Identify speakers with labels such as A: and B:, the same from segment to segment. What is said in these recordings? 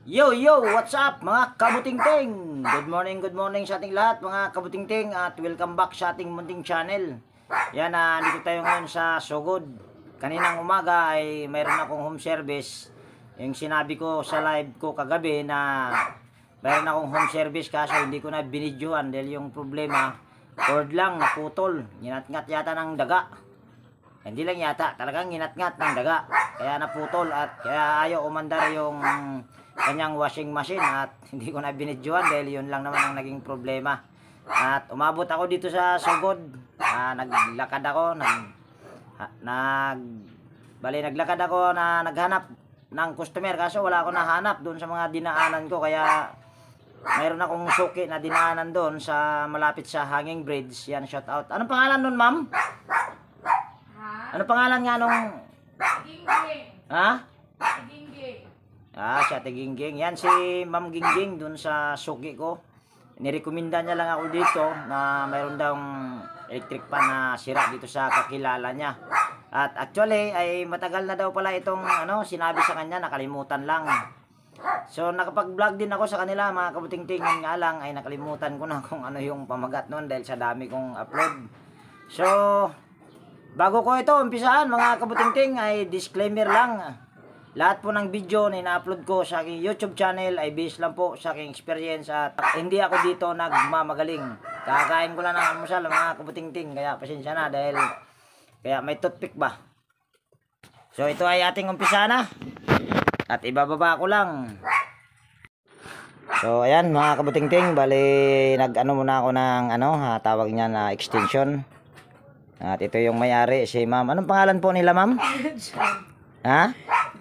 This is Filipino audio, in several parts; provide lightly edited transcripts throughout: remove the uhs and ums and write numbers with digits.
A: Yo, yo, what's up mga kabutingting? Good morning sa ating lahat mga kabutingting at welcome back sa ating munting channel. Yan, dito tayo ngayon sa Sugod. Kaninang umaga ay mayroon akong home service. Yung sinabi ko sa live ko kagabi na mayroon akong home service kaso hindi ko na binidyohan dahil yung problema, cord lang naputol. Ginat-ngat yata ng daga. Hindi lang yata, talagang ginat-ngat ng daga. Kaya naputol at kaya ayaw umandar yung kanyang washing machine at hindi ko na binidyohan dahil yun lang naman ang naging problema. At umabot ako dito sa Sugod. Naglakad ako, naglakad ako na naghanap ng customer kaso wala ako nahanap doon sa mga dinaanan ko kaya mayroon akong suki na dinaanan doon sa malapit sa Hanging Bridge. Yan, shout out. Anong pangalan nun, ma'am? Ano pangalan nga nung...
B: Gingging.
A: Ha?
B: Gingging.
A: Siya Gingging. Yan si Ma'am Gingging dun sa suki ko. Nirekomenda niya lang ako dito na mayroon daw electric pan na sira dito sa kakilala niya. At actually ay matagal na daw pala itong sinabi sa kanya, nakalimutan lang. So nakapag-vlog din ako sa kanila mga kabutingting, nga lang ay nakalimutan ko na kung ano yung pamagat noon dahil sa dami kong upload. So bago ko ito umpisahan mga kabutingting ay disclaimer lang. Lahat po ng video na ina-upload ko sa aking YouTube channel ay based lang po sa aking experience at hindi ako dito nagmamagaling. Kakain ko lang ng almusal mga kabutingting kaya pasensya na dahil kaya may toothpick ba. So ito ay ating umpisa na at ibababa ko lang. So ayan mga kabutingting, bali muna ako ng tawag niya na extension. At ito yung may-ari si ma'am. Anong pangalan po nila ma'am? Ha?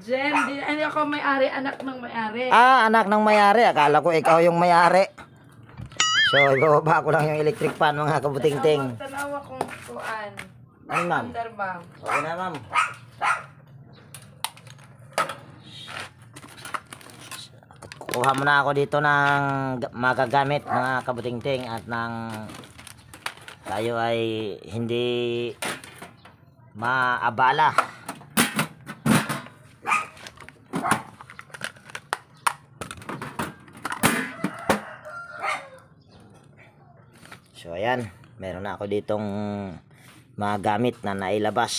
B: Jem, hindi ako may-ari, anak ng may-ari.
A: Anak ng may-ari. Akala ko ikaw yung may-ari. So, ibababa ko lang yung electric fan mga kabutingting.
B: Tanawa kong kuan.
A: Ano ma'am?
B: Under ma'am.
A: Okay na ma'am. Kukuha muna ako dito ng magagamit mga kabutingting at ng tayo ay hindi maabala. So ayan, meron na ako ditong mga gamit na nailabas.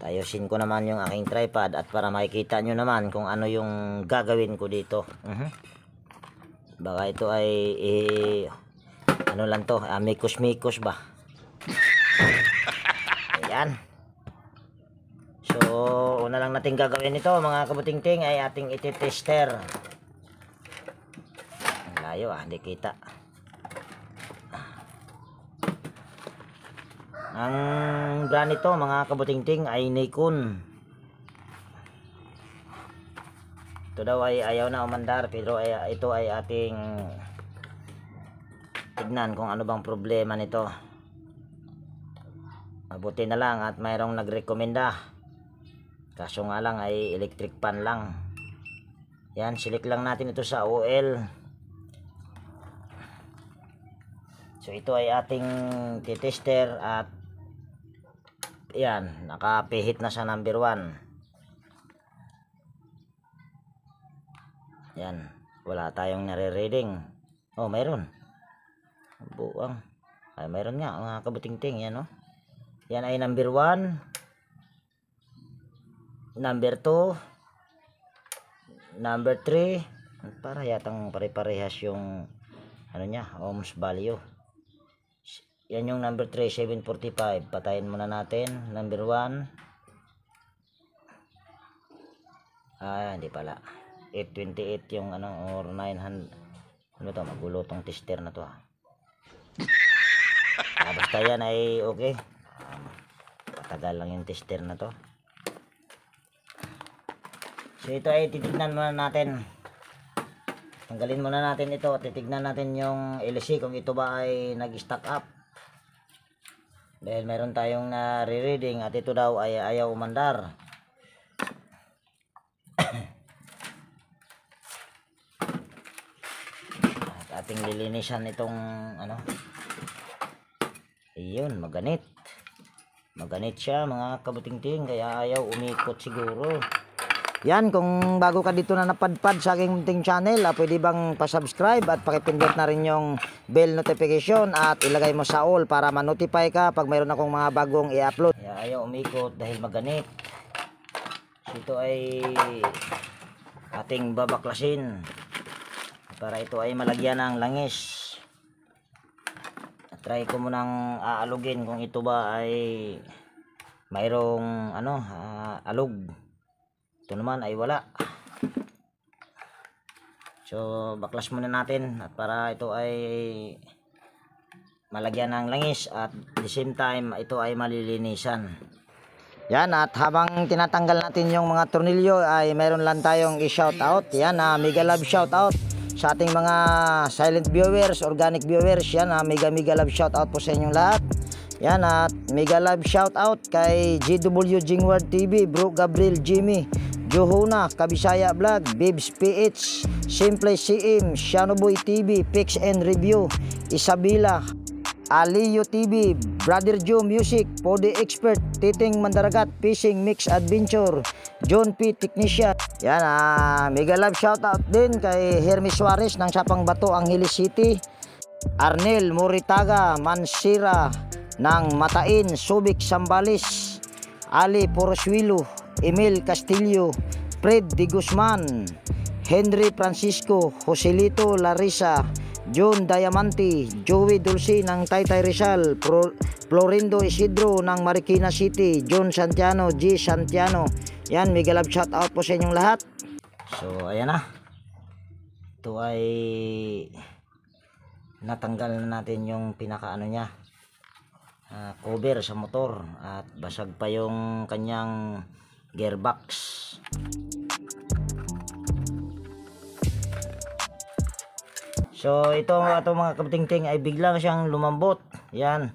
A: At ayusin ko naman yung aking tripod at para makikita nyo naman kung ano yung gagawin ko dito. Baka ito ay ano lang to, mikos-mikos ba. Ayan. So una lang natin gagawin ito mga kabutingting ay ating iti-tester. Ang layo hindi kita. Ang brand nito mga kabutingting ay Nikon. Ito daw ay ayaw na umandar pero ito ay ating tignan kung ano bang problema nito. Mabuti na lang at mayroong nagrekomenda. Kaso nga lang ay electric pan lang. Yan, select lang natin ito sa OL. So ito ay ating titester at yan, nakapihit na sa number 1. Yan, wala tayong nare-reading. Oh, mayroon. Buang. Ay, mayroon nga mga kabutingting yan, no? Yan ay number 1, number 2, number 3. Para yatang pare-parehas yung niya, ohms value. Yan yung number 3, 745. Patayin muna natin. Number 1. Hindi pala. 828 yung or 900. Ano to? Magulo tong tester na to. Basta yan ay okay. Patagal lang yung tester na to. So ito ay titignan muna natin. Tanggalin muna natin ito. Titignan natin yung LC kung ito ba ay nag-stack up. Dahil meron tayong nare-reading at ito daw ay ayaw umandar. At ating lilinisan itong Ayun, maganit siya mga kabutingting kaya ayaw umikot siguro. Yan, kung bago ka dito na napadpad sa aking munting channel, pwede bang pasubscribe at pakipindot na rin yung bell notification at ilagay mo sa all para ma-notify ka pag mayroon akong mga bagong i-upload. Ayaw umikot dahil maganit. So, ito ay ating babaklasin para ito ay malagyan ng langis. Try ko munang aalugin kung ito ba ay mayroong alog. Ito naman ay wala. So baklas muna natin at para ito ay malagyan ng langis at the same time ito ay malilinisan. Yan, at habang tinatanggal natin yung mga tornilyo ay meron lang tayong i-shout out. Yan, mega love shout out sa ating mga silent viewers, organic viewers. Yan, mega love shout out po sa inyong lahat. Yan, at mega love shout out kay GW Jingward TV, Bro Gabriel Jimmy, Johuna, Kabisaya Vlog, Bibs PH, Simple CM, Shanoboy TV, Picks and Review, Isabela, Aliyo TV, Brother Joe Music, Pode Expert, Titing Mandaragat, Fishing Mix Adventure, John P. Technician. Yan, mega love shoutout din kay Hermes Suarez ng Sapang Bato, Angeles City, Arnel Moritaga, Mansira ng Matain, Subic Sambales, Ali Poroswilo, Emil Castillo, Fred Di Guzman, Henry Francisco, Joselito Larissa, John Diamante, Joey Dulce ng Taytay Rizal, Florindo Isidro ng Marikina City, John Santiano, G. Santiano. Yan, mega love shout out po sa inyong lahat. So ayan na, ito ay natanggal na natin yung pinaka niya, cover sa motor, at basag pa yung kanyang gearbox. So ito mga kabutingting ay biglang siyang lumambot. Yan.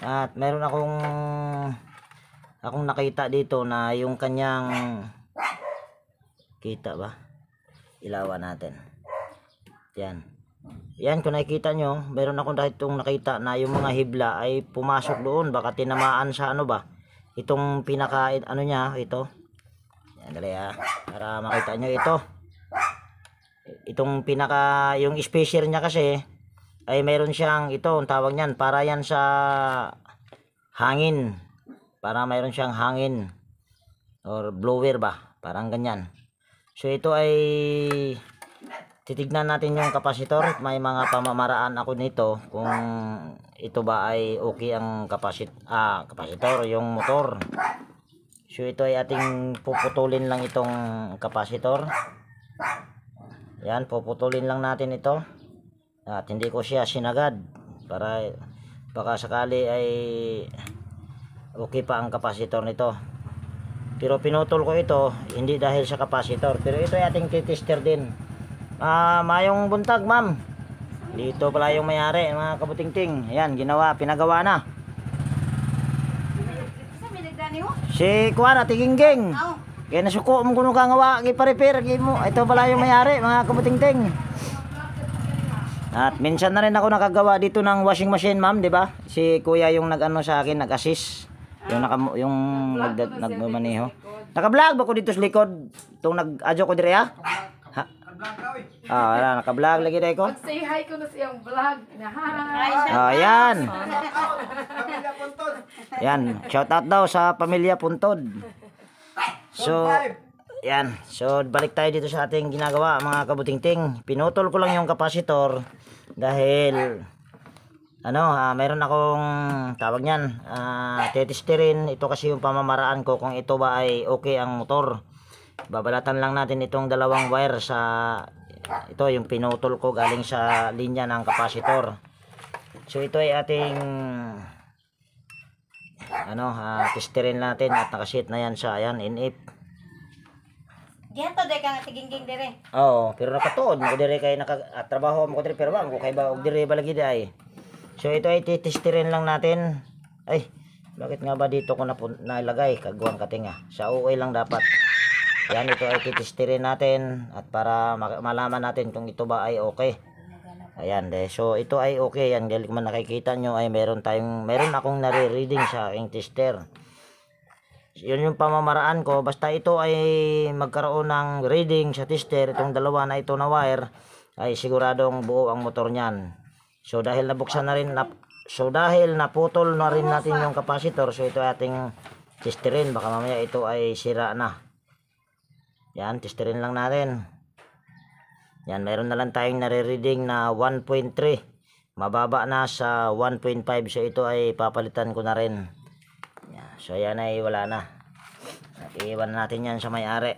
A: At meron akong nakita dito na yung kanyang, kita ba? Ilawan natin. Yan. Yan, kung nakikita nyo, meron akong nakita na yung mga hibla ay pumasok doon. Baka tinamaan sa itong pinaka niya, ito. Yan, dali para makita nyo ito. Itong pinaka, yung spacer niya kasi ay meron siyang ang tawag niyan, para yan sa hangin. Para mayroon siyang hangin or blower ba, parang ganyan. So ito ay titignan natin yung kapasitor. May mga pamamaraan ako nito kung ito ba ay okay ang kapasitor, yung motor. So ito ay ating puputulin lang itong kapasitor. Yan, puputulin lang natin ito. At hindi ko siya sinagad para baka sakali ay okay pa ang kapasitor nito. Pero pinutol ko ito hindi dahil sa kapasitor, pero ito ay ating titester din. Mayong buntag, ma'am. Dito pala yung may-ari, mga kabutingting. Ayan, pinagawa na. Si Kuana Tiginging. Kaya nasuko mo kuno ka ngawa, gipa-repair mo. Ito pala yung may-ari, mga kabutingting. At minsan na rin ako nakagawa dito ng washing machine, ma'am, di ba? Si Kuya yung sa akin, nag-assist. Yung nagmamaneho. Naka-vlog ba ko dito sa likod? Itong nag-adyo ko dire, ha? Wala, naka-vlog lagi dahil ko.
B: Mag-say hi ko na siyang vlog. Hi.
A: Yan. Yan, shout out daw sa pamilya Puntod. So, yan. So, balik tayo dito sa ating ginagawa, mga kabutingting. Pinutol ko lang yung kapasitor dahil mayroon akong tawag niyan, tetesterin. Ito kasi yung pamamaraan ko kung ito ba ay okay ang motor. Babalatan lang natin itong dalawang wire sa ito, yung pinutol ko galing sa linya ng kapasitor. So ito ay ating testerin natin at nakasit na yan sa in-if.
C: Diyan to day ka tigingking dire.
A: Oo, pero nakatuod mo dire kay nakatrabaho mo dire, pero ba ko kay ba og dire balagi day. So ito ay titesterin lang natin. Ay, bakit nga ba dito ko nalagay kagawang katinga? Sa OA lang dapat. Yan, ito ay titesterin natin at para malaman natin kung ito ba ay okay. Ayan, so ito ay okay. Yan, dahil kung nakikita nyo ay meron akong nare-reading sa aking tester. Yun yung pamamaraan ko. Basta ito ay magkaroon ng reading sa tester, itong dalawa na ito na wire, ay siguradong buo ang motor niyan. So dahil nabuksan na rin, dahil naputol na rin natin yung capacitor, so ito ating testerin. Baka mamaya ito ay sira na. Yan, testerin lang natin. Yan, mayroon na lang tayong nare-reading na 1.3. Mababa na sa 1.5. So ito ay papalitan ko na rin. Yan, so yan ay wala na. Iiwan natin yan sa may-ari.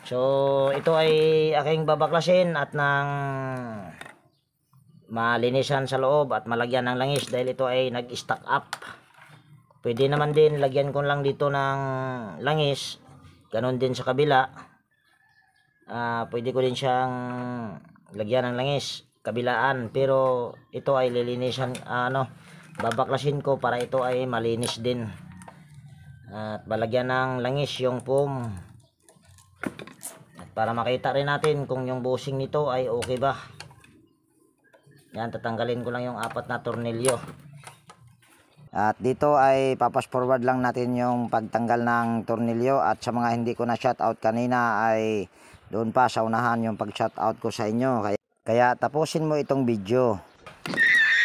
A: So ito ay aking babaklasin at nang malinisan sa loob at malagyan ng langis dahil ito ay nag-stack up. Pwede naman din lagyan ko lang dito ng langis. Ganon din sa kabila. Pwede ko din siyang lagyan ng langis kabilaan, pero ito ay lilinisan, babaklasin ko para ito ay malinis din at balagyan ng langis yung foam at para makita rin natin kung yung bushing nito ay okay ba. Yan, tatanggalin ko lang yung 4 na tornilyo. At dito ay papas forward lang natin yung pagtanggal ng tornilyo. At sa mga hindi ko na shout out kanina ay doon pa sa unahan yung pag shout out ko sa inyo. Kaya tapusin mo itong video.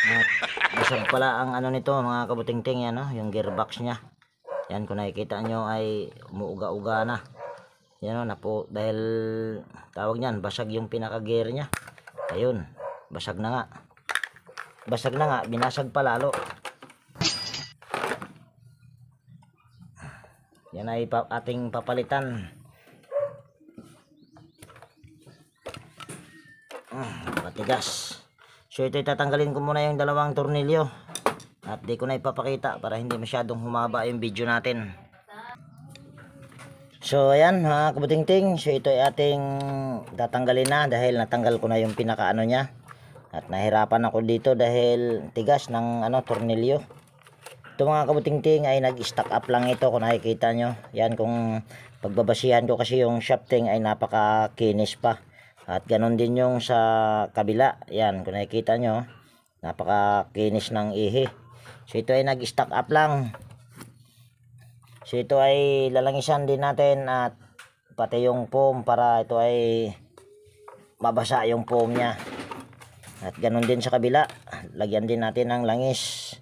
A: At basag pala ang ano nito mga kabutingting, yan, no? Yung gearbox nya. Yan, kung nakikita nyo ay umuuga-uga na. Yan, no? Dahil tawag nyan, basag yung pinaka gear nya. Ayun, basag na nga. Basag na nga, binasag pa lalo. Yan ay ating papalitan. Matigas. So ito tatanggalin ko muna yung dalawang tornilyo. At di ko na ipapakita para hindi masyadong humaba yung video natin. So ayan mga kabutingting. So ito ay ating tatanggalin na dahil natanggal ko na yung pinakaano nya. At nahirapan ako dito dahil tigas ng tornilyo. Ito mga kabutingting ay nag-stack up lang ito kung nakikita nyo. Yan, kung pagbabasihan ko kasi yung shafting ay napakakinis pa. At ganon din yung sa kabila. Yan, kung nakikita nyo, napakakinis ng ihi. So ito ay nag-stack up lang. So ito ay lalangisan din natin at pati yung foam para ito ay mabasa yung foam nya. At ganon din sa kabila. Lagyan din natin ng langis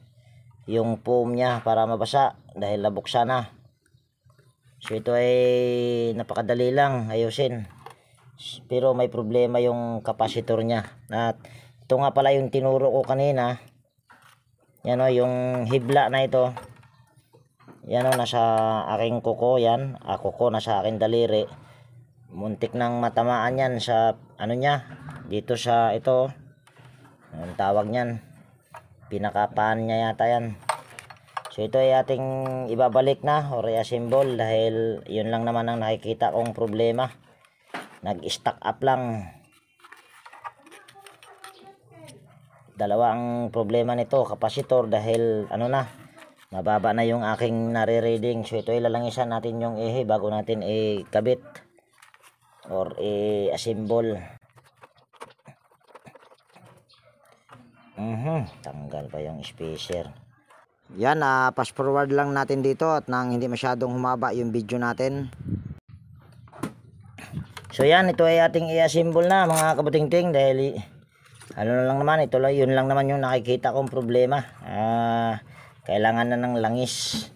A: yung foam nya para mabasa dahil nabuksan na. So ito ay napakadali lang ayusin, pero may problema yung capacitor nya. At ito nga pala yung tinuro ko kanina. Yan, o, yung hibla na ito. Yan, o, nasa aking kuko. Yan, kuko nasa aking daliri. Muntik nang matamaan yan sa ano nya dito sa ito. Ang tawag nyan, pinakapaan niya yata yan. So ito ay ating ibabalik na o reassemble dahil yun lang naman ang nakikita kong problema. Nag-stack up lang. Dalawa ang problema nito, capacitor, dahil mababa na yung aking nare-reading. So ito ay lalangisan natin yung ihi bago natin ikabit or i-assemble. Tanggal pa yung spacer. Yan, fast forward lang natin dito at nang hindi masyadong humaba yung video natin. So yan, ito ay ating i-assemble na mga kabutingting dahil ano na lang naman, ito lang, yun lang naman yung nakikita kong problema. Kailangan na ng langis.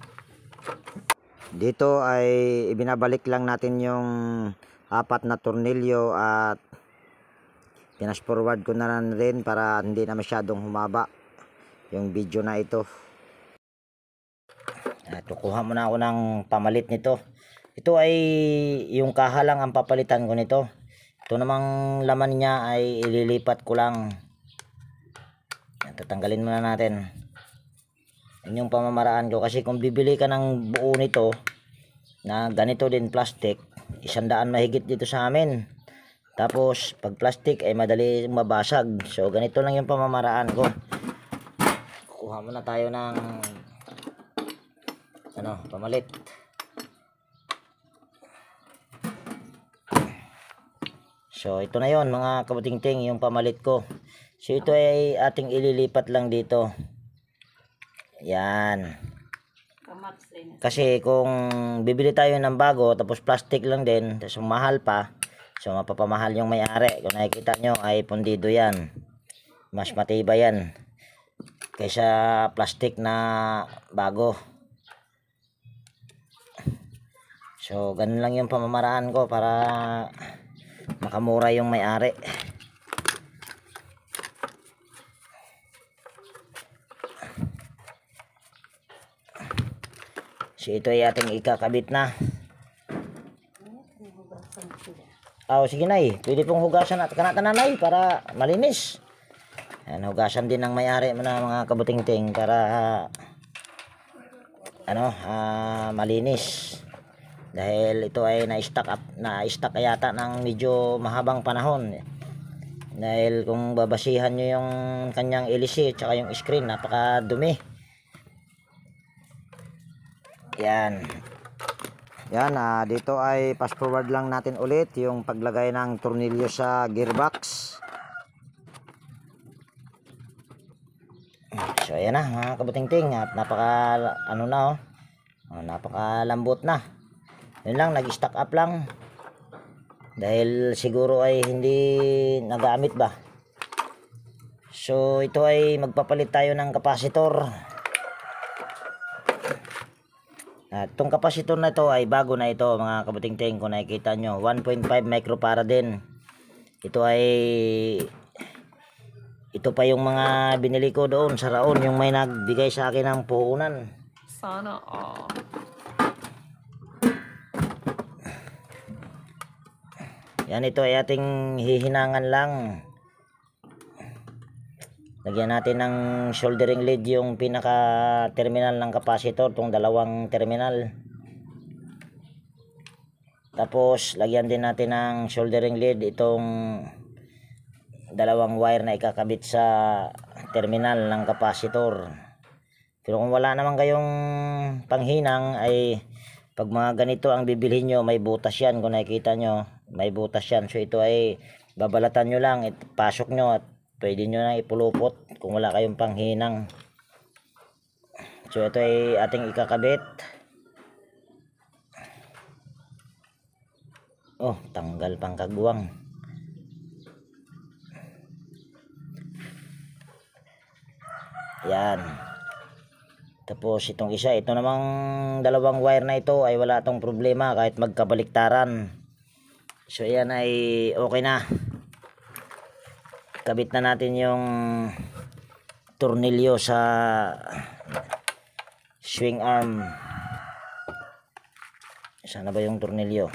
A: Dito ay ibinabalik lang natin yung 4 na tornilyo at pinas forward ko na rin para hindi na masyadong humaba yung video na ito. At kukuha muna ako ng pamalit nito. Ito ay yung kaha lang ang papalitan ko nito. Ito namang laman niya ay ililipat ko lang. Tatanggalin muna natin. Yun yung pamamaraan ko kasi kung bibili ka ng buo nito na ganito din plastic, 100 mahigit dito sa amin. Tapos pag plastic ay madali mabasag. So ganito lang yung pamamaraan ko. Kuha muna tayo ng pamalit. So ito na yon mga kabutingting, yung pamalit ko. So ito ay ating ililipat lang dito. Yan. Kasi kung bibili tayo ng bago tapos plastic lang din, tapos mahal pa, so mapapamahal yung may-ari. Kung nakikita nyo ay pundido yan. Mas matibay yan kaysa plastic na bago. So ganun lang yung pamamaraan ko para makamura yung may-ari. So ito ay ating ikakabit na. Sige nay, pwede pong hugasan at kanata nanay para malinis. Yan, hugasan din ng may-ari mo na mga kabutingting para malinis. Dahil ito ay na-stack yata ng medyo mahabang panahon. Dahil kung babasihan nyo yung kanyang LC at saka yung screen, napakadumi. Yan. Yan, dito ay fast forward lang natin ulit yung paglagay ng tornilyo sa gearbox. So ayan na mga kabutingting, at napakalambot na. Yun lang, nag-stack up lang. Dahil siguro ay hindi nagamit ba. So ito ay magpapalit tayo ng kapasitor. At itong kapasitor na ito ay bago na ito mga kabutingting. Kung nakikita nyo, 1.5 microfarad din. Ito pa yung mga binili ko doon sa Raon, yung may nagbigay sa akin ng puhunan.
B: Sana all.
A: Yan, ito ay ating hihinangan lang. Lagyan natin ng soldering lead yung pinaka terminal ng kapasitor, itong dalawang terminal. Tapos lagyan din natin ng soldering lead itong dalawang wire na ikakabit sa terminal ng kapasitor. Pero kung wala naman kayong panghinang, ay pag mga ganito ang bibilhin nyo, may butas yan. Kung nakikita nyo, may butas yan. So ito ay babalatan nyo lang, pasok nyo at pwede nyo na ipulupot kung wala kayong panghinang. So ito ay ating ikakabit. Tanggal pang kagwang. Yan. Tapos itong isa, ito namang dalawang wire na ito ay wala tong problema kahit magkabaliktaran. So yan ay okay na. Kabit na natin yung tornilyo sa swing arm. Sana ba yung tornilyo?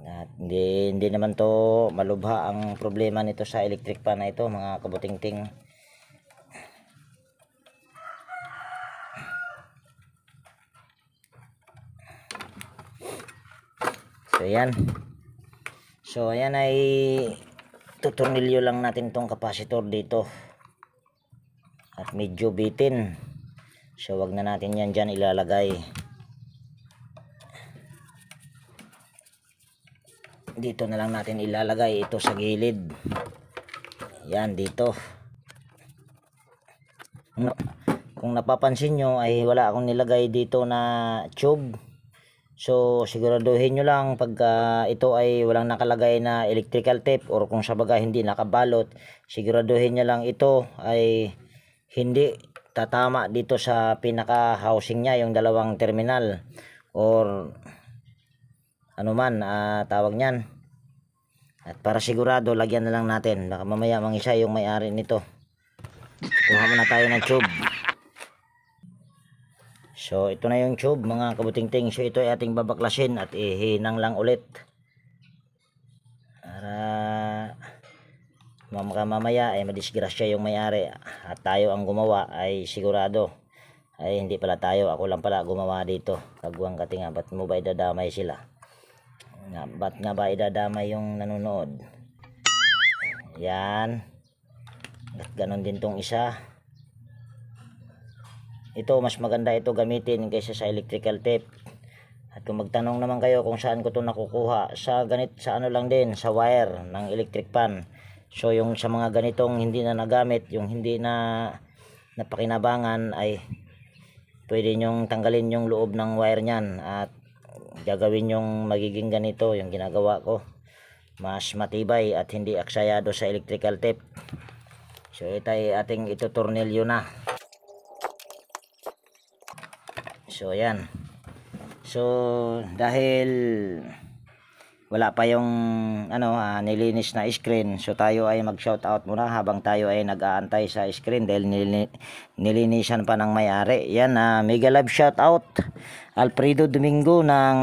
A: At hindi naman to malubha ang problema nito sa electric pan na ito mga kabutingting. So ayan ay tutornilyo lang natin tong kapasitor dito at medyo bitin. So wag na natin yan dyan ilalagay. Dito na lang natin ilalagay ito sa gilid. Yan dito. Kung napapansin nyo ay wala akong nilagay dito na tube. So siguraduhin nyo lang pagka ito ay walang nakalagay na electrical tape, or kung sa bagay hindi nakabalot, siguraduhin nyo lang ito ay hindi tatama dito sa pinaka housing nya, yung dalawang terminal or ano man tawag nyan. At para sigurado, lagyan na lang natin, baka mamaya mangisa yung may-ari nito. Kuha muna tayo ng tube. So ito na yung tube mga kabutingting. So ito ay ating babaklasin at ihinang lang ulit para mamaya ay madisgrasya yung may-ari at tayo ang gumawa ay sigurado ay hindi pala tayo, ako lang pala gumawa dito. Kagwang katinga, ba't mo ba idadamay sila? Ba't nga ba idadamay yung nanonood? Yan. At ganon din tong isa. Ito mas maganda ito gamitin kaysa sa electrical tape. At kung magtanong naman kayo kung saan ko ito nakukuha, sa ano lang din, sa wire ng electric pan. So yung sa mga ganitong hindi na nagamit, yung hindi na napakinabangan, ay pwede nyong tanggalin yung loob ng wire nyan at gagawin yung magiging ganito yung ginagawa ko, mas matibay at hindi aksayado sa electrical tape. So ito ay ating itutornilyo na. So ayan. So dahil wala pa yung nilinis na screen, so tayo ay mag shout out muna habang tayo ay nag-aantay sa screen dahil nilinisan pa ng may-ari. Yan, mega love shout out Alfredo Domingo ng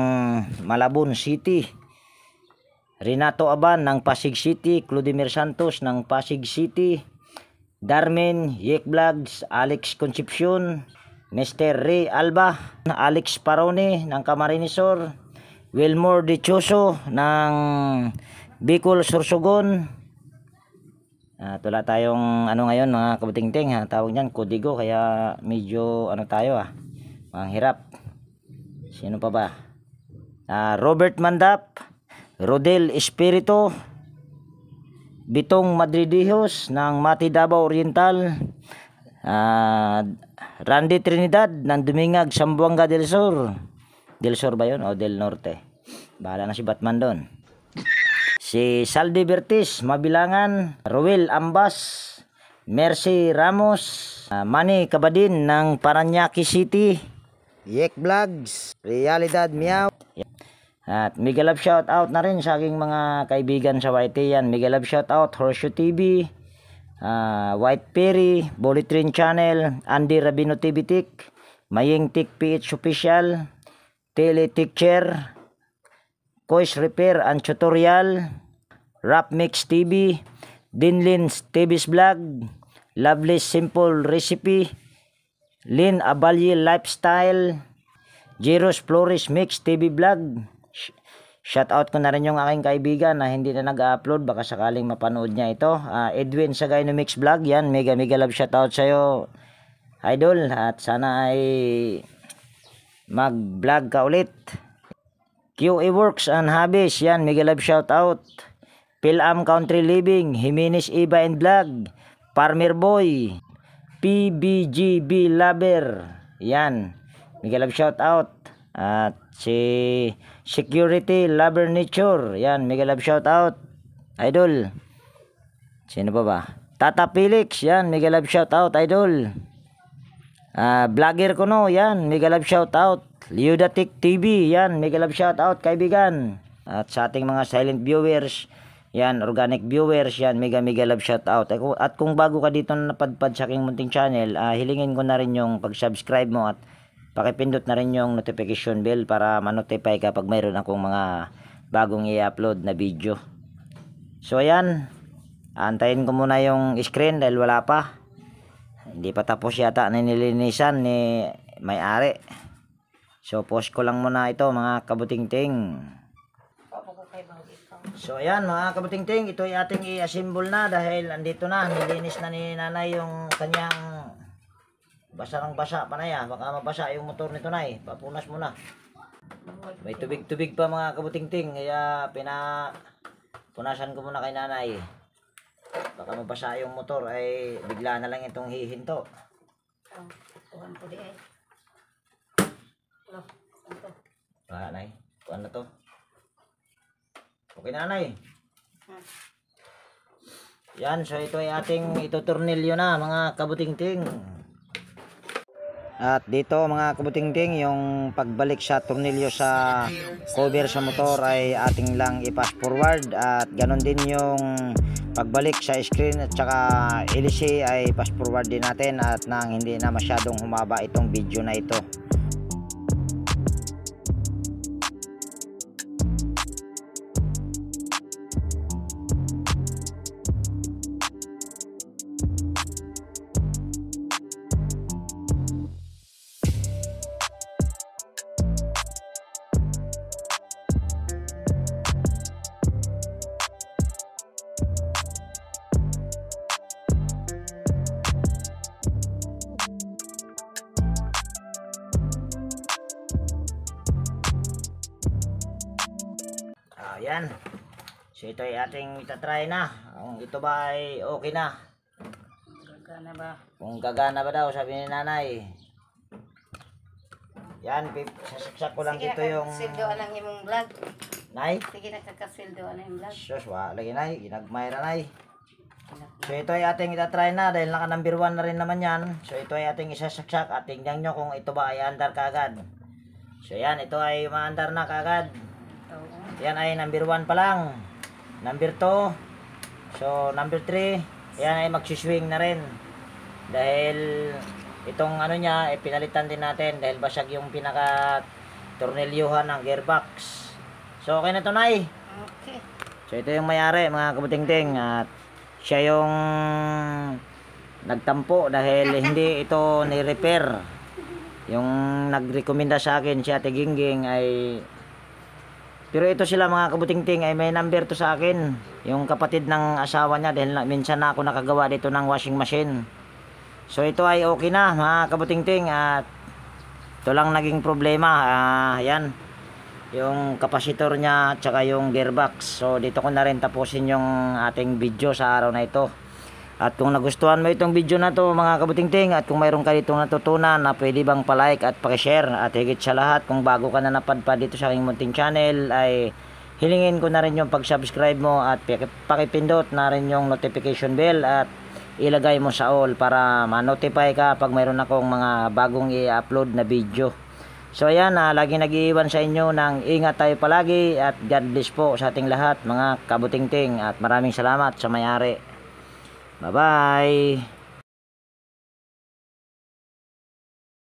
A: Malabon City, Renato Aban ng Pasig City, Clodimir Santos ng Pasig City, Darmen Yek Vlogs, Alex Concepcion, Mr. Ray Alba, Alex Parone ng Camarinesor, Wilmore Dichoso ng Bicol Sorsogon. Wala tayong ngayon mga kabutingting, tawag niyan kodigo, kaya medyo tayo mga hirap. Sino pa ba? Robert Mandap, Rodel Espirito, Bitong Madridijos ng Mati Davao Oriental, Randy Trinidad ng Dumingag Sambuanga del Sur. Del Sur ba yun o Del Norte? Bahala na si Batman doon. Si Saldi Bertis Mabilangan, Ruel Ambas, Mercy Ramos, Manny Kabadin ng Paranaque City, Yek Vlogs, Realidad Meow. At mega love shout out na rin sa aking mga kaibigan sa YT yan. Mega love shout out Horseshoe TV, White Perry, Bullet Train Channel, Andy Rabino TV Tik, Maying Tik PH Official, Teletecture, Cois Repair and Tutorial, Rap Mix TV, Dinlin's TV's Vlog, Lovely Simple Recipe, Lynn Abalye Lifestyle, Jeros Flores Mix TV Vlog. Shout out ko na rin yung aking kaibigan na hindi na nag-upload, baka sakaling mapanood niya ito. Edwin Sagay no Mix Vlog, yan, mega love shout out sa'yo, idol, at sana ay mag-vlog ka ulit. QA Works and Habis, yan, mega love shout out. Pilam Country Living, Jimenez Iba and Vlog, Farmer Boy, PBGB Lover, yan, mega love shout out. At si Security Lover Nature, yan, mega love shout out, idol. Sino pa ba? Tata Felix, yan, mega love shout out, idol. Vlogger ko no, yan, mega love shout out. Liudatic TV, yan, mega love shout out, kaibigan. At sa ating mga silent viewers, yan, organic viewers, yan, mega love shout out. At kung bago ka dito na napadpad sa aking munting channel, hilingin ko na rin yung pag-subscribe mo at pakipindot na rin yung notification bell para ma-notify ka pag mayroon akong mga bagong i-upload na video. So ayan, antayin ko muna yung screen dahil wala pa. Hindi pa tapos yata na nilinisan ni may-ari. So post ko lang muna ito mga kabutingting. So ayan mga kabutingting, ito ay ating i-assemble na dahil andito na, nilinis na ni nanay yung kanyang basa ng basa pa na yan. Baka mabasa yung motor nito na papunas muna. May tubig pa mga kabutingting, kaya punasan ko muna kay nanay. Baka mabasa yung motor ay bigla na lang itong hihinto. Nanay, kuhan na to. Okay nanay. Yan, so ito ay ating itutornilyo na mga kabutingting. At dito mga kabutingting, yung pagbalik sa tornilyo sa cover sa motor ay ating lang i-pass forward, at ganon din yung pagbalik sa screen at saka LC ay pass forward din natin, at nang hindi na masyadong humaba itong video na ito. Yan. So ito ay ating itatry na. Kung ito ba ay okay na.
C: Gagana ba?
A: Kung gagana ba daw, sabi ni nanay. Yan, sasaksak ko lang
C: Sige,
A: dito yung...
C: nakakasildoan ang imong vlog.
A: Nay?
C: Sige, nakakasildoan ang vlog.
A: Sus, lagi nay. Ginagmay ra nay. So ito ay ating itatry na dahil naka number 1 na rin naman yan. So ito ay ating isasaksak at tingnan nyo kung ito ba ay andar kagad. So yan, ito ay maandar na kagad.
C: Oo.
A: Yan ay number 1 pa lang. Number 2. So number 3. Yan ay magsiswing na rin. Dahil itong ano niya, pinalitan din natin dahil basag yung pinaka tornilyuhan ng gearbox. So okay na to nay.
C: Okay.
A: So ito yung mayari mga kabutingting at siya yung nagtampo dahil hindi ito ni-repair. Yung nagrekomenda sa akin si Ate Gingging ay pero ito sila mga kabutingting ay may number to sa akin. Yung kapatid ng asawa niya dahil minsan na ako nakagawa dito ng washing machine. So ito ay okay na mga kabutingting at ito lang naging problema. Yan. Yung kapasitor niya at saka yung gearbox. So dito ko na rin tapusin yung ating video sa araw na ito. At kung nagustuhan mo itong video na to mga kabutingting at kung mayroon ka ditong natutunan na pwede bang palike at pakishare at higit sa lahat kung bago ka na napadpad dito sa aking munting channel ay hilingin ko na rin yung pag-subscribe mo at pakipindot na rin yung notification bell at ilagay mo sa all para ma-notify ka pag mayroon akong mga bagong i-upload na video. So ayan, lagi nag-iiwan sa inyo ng ingat tayo palagi at God bless po sa ating lahat mga kabutingting at maraming salamat sa may-ari. Bye-bye!